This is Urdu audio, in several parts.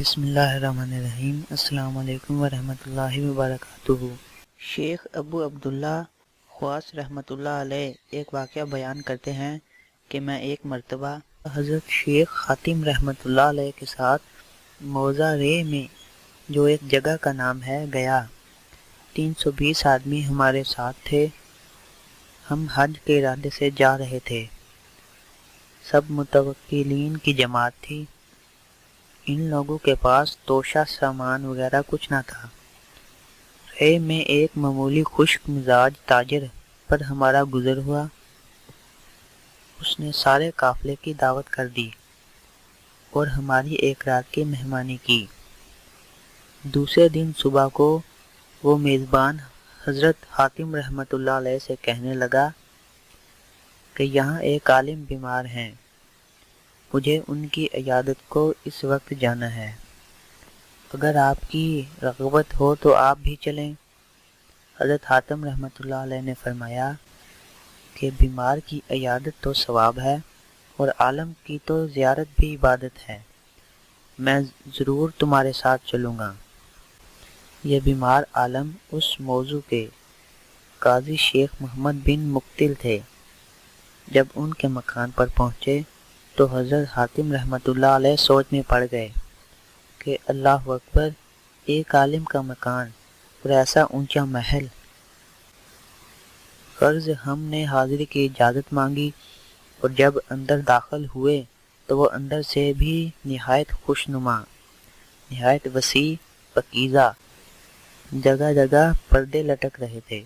بسم اللہ الرحمن الرحیم۔ السلام علیکم ورحمۃ اللہ وبرکاتہ۔ شیخ ابو عبداللہ خواص رحمۃ اللہ علیہ ایک واقعہ بیان کرتے ہیں کہ میں ایک مرتبہ حضرت شیخ حاتم رحمۃ اللہ علیہ کے ساتھ موضع رے میں جو ایک جگہ کا نام ہے گیا۔ 320 آدمی ہمارے ساتھ تھے۔ ہم حج کے ارادے سے جا رہے تھے۔ سب متوکلین کی جماعت تھی۔ ان لوگوں کے پاس توشہ سامان وغیرہ کچھ نہ تھا۔ رے میں ایک معمولی خشک مزاج تاجر پر ہمارا گزر ہوا۔ اس نے سارے قافلے کی دعوت کر دی اور ہماری ایک رات کی مہمانی کی۔ دوسرے دن صبح کو وہ میزبان حضرت حاتم رحمۃ اللہ علیہ سے کہنے لگا کہ یہاں ایک عالم بیمار ہیں، مجھے ان کی عیادت کو اس وقت جانا ہے۔ اگر آپ کی رغبت ہو تو آپ بھی چلیں۔ حضرت حاتم رحمۃ اللہ علیہ نے فرمایا کہ بیمار کی عیادت تو ثواب ہے اور عالم کی تو زیارت بھی عبادت ہے، میں ضرور تمہارے ساتھ چلوں گا۔ یہ بیمار عالم اس موضوع کے قاضی شیخ محمد بن مقتل تھے۔ جب ان کے مکان پر پہنچے تو حضرت حاتم رحمۃ اللہ علیہ سوچ میں پڑ گئے کہ اللہ اکبر، ایک عالم کا مکان اور ایسا اونچا محل۔ غرض ہم نے حاضری کی اجازت مانگی اور جب اندر داخل ہوئے تو وہ اندر سے بھی نہایت خوشنما، نہایت وسیع، پاکیزہ، جگہ جگہ پردے لٹک رہے تھے۔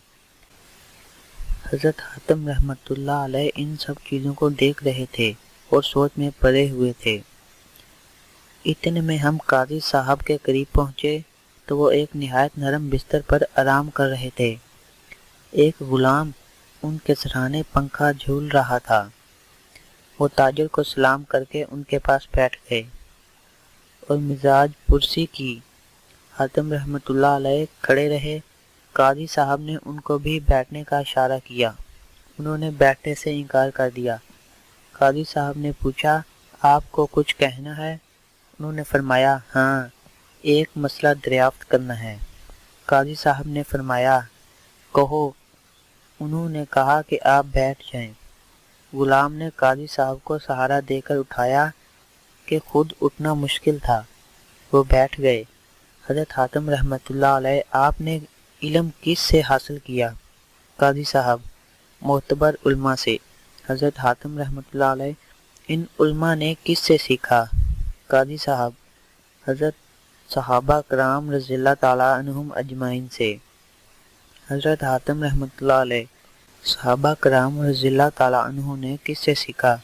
حضرت حاتم رحمۃ اللہ علیہ ان سب چیزوں کو دیکھ رہے تھے اور سوچ میں پڑے ہوئے تھے۔ اتنے میں ہم قاضی صاحب کے قریب پہنچے تو وہ ایک نہایت نرم بستر پر آرام کر رہے تھے۔ ایک غلام ان کے سرہانے پنکھا جھول رہا تھا۔ وہ تاجر کو سلام کر کے ان کے پاس بیٹھ گئے اور مزاج پرسی کی۔ حاتم رحمۃ اللہ علیہ کھڑے رہے۔ قاضی صاحب نے ان کو بھی بیٹھنے کا اشارہ کیا، انہوں نے بیٹھنے سے انکار کر دیا۔ قاضی صاحب نے پوچھا، آپ کو کچھ کہنا ہے؟ انہوں نے فرمایا، ہاں، ایک مسئلہ دریافت کرنا ہے۔ قاضی صاحب نے فرمایا، کہو۔ انہوں نے کہا کہ آپ بیٹھ جائیں۔ غلام نے قاضی صاحب کو سہارا دے کر اٹھایا کہ خود اٹھنا مشکل تھا۔ وہ بیٹھ گئے۔ حضرت حاتم رحمۃ اللہ علیہ، آپ نے علم کس سے حاصل کیا؟ قاضی صاحب، معتبر علماء سے۔ حضرت حاتم رحمۃ اللہ علیہ، ان علماء نے کس سے سیکھا؟ قاضی صاحب، حضرت صحابہ کرام رضی اللہ تعالیٰ عنہم اجمعین سے۔ حضرت حاتم رحمۃ اللہ علیہ، صحابہ کرام رضی اللہ تعالیٰ عنہ نے کس سے سیکھا؟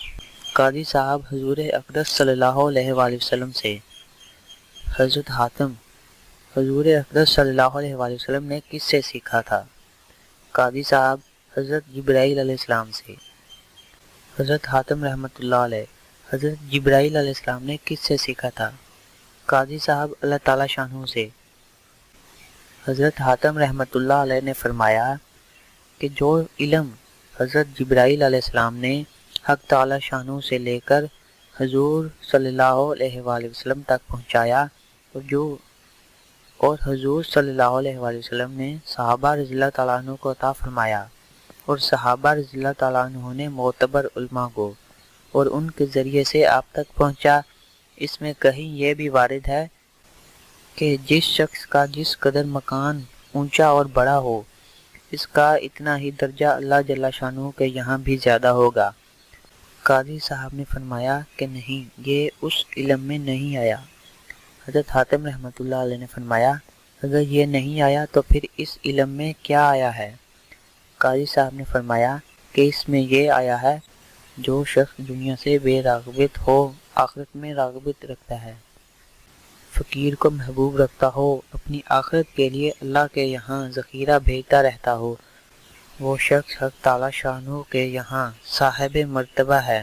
قاضی صاحب، حضور اقدس صلی اللہ علیہ وآلہ وسلم سے۔ حضرت حاتم، حضور اقدس صلی اللہ علیہ وآلہ وسلم نے کس سے سیکھا تھا؟ قاضی صاحب، حضرت جبرائیل علیہ السلام سے۔ حضرت حاتم رحمۃ اللہ علیہ، حضرت جبرائیل علیہ السلام نے کس سے سیکھا تھا؟ قاضی صاحب، اللہ تعالیٰ شانہ سے۔ حضرت حاتم رحمۃ اللہ علیہ نے فرمایا کہ جو علم حضرت جبرائیل علیہ السلام نے حق تعالیٰ شانہ سے لے کر حضور صلی اللہ علیہ وآلہ وسلم تک پہنچایا اور حضور صلی اللہ علیہ وآلہ وسلم نے صحابہ رضی اللہ تعالیٰ عنہ کو عطا فرمایا اور صحابہ رضی اللہ تعالیٰ عنہ نے معتبر علماء کو اور ان کے ذریعے سے آپ تک پہنچا، اس میں کہیں یہ بھی وارد ہے کہ جس شخص کا جس قدر مکان اونچا اور بڑا ہو، اس کا اتنا ہی درجہ اللہ جل شانہ کے یہاں بھی زیادہ ہوگا؟ قاضی صاحب نے فرمایا کہ نہیں، یہ اس علم میں نہیں آیا۔ حضرت حاتم رحمۃ اللہ علیہ نے فرمایا، اگر یہ نہیں آیا تو پھر اس علم میں کیا آیا ہے؟ قاضی صاحب نے فرمایا کہ اس میں یہ آیا ہے، جو شخص دنیا سے بے راغبت ہو، آخرت میں راغبت رکھتا ہے، فقیر کو محبوب رکھتا ہو، اپنی آخرت کے لیے اللہ کے یہاں ذخیرہ بھیجتا رہتا ہو، وہ شخص حق تعالیٰ شانہ کے یہاں صاحب مرتبہ ہے۔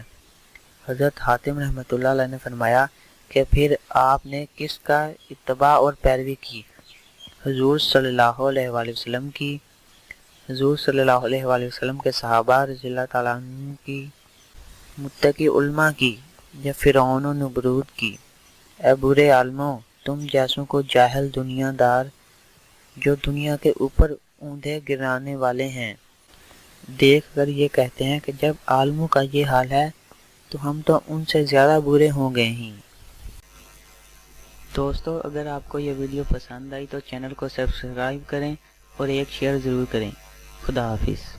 حضرت حاتم رحمۃ اللہ علیہ نے فرمایا کہ پھر آپ نے کس کا اتباع اور پیروی کی؟ حضور صلی اللہ علیہ وآلہ وسلم کی، حضور صلی اللہ علیہ وآلہ وسلم کے صحابہ رضی اللہ تعالیٰ عنہ کی، متقی علماء کی، یا فرعون و نمرود کی؟ اے برے عالموں، تم جیسوں کو جاہل دنیا دار جو دنیا کے اوپر اوندھے گرانے والے ہیں دیکھ کر یہ کہتے ہیں کہ جب عالموں کا یہ حال ہے تو ہم تو ان سے زیادہ برے ہوں گے ہی۔ دوستو، اگر آپ کو یہ ویڈیو پسند آئی تو چینل کو سبسکرائب کریں اور ایک شیئر ضرور کریں۔ خدا حافظ۔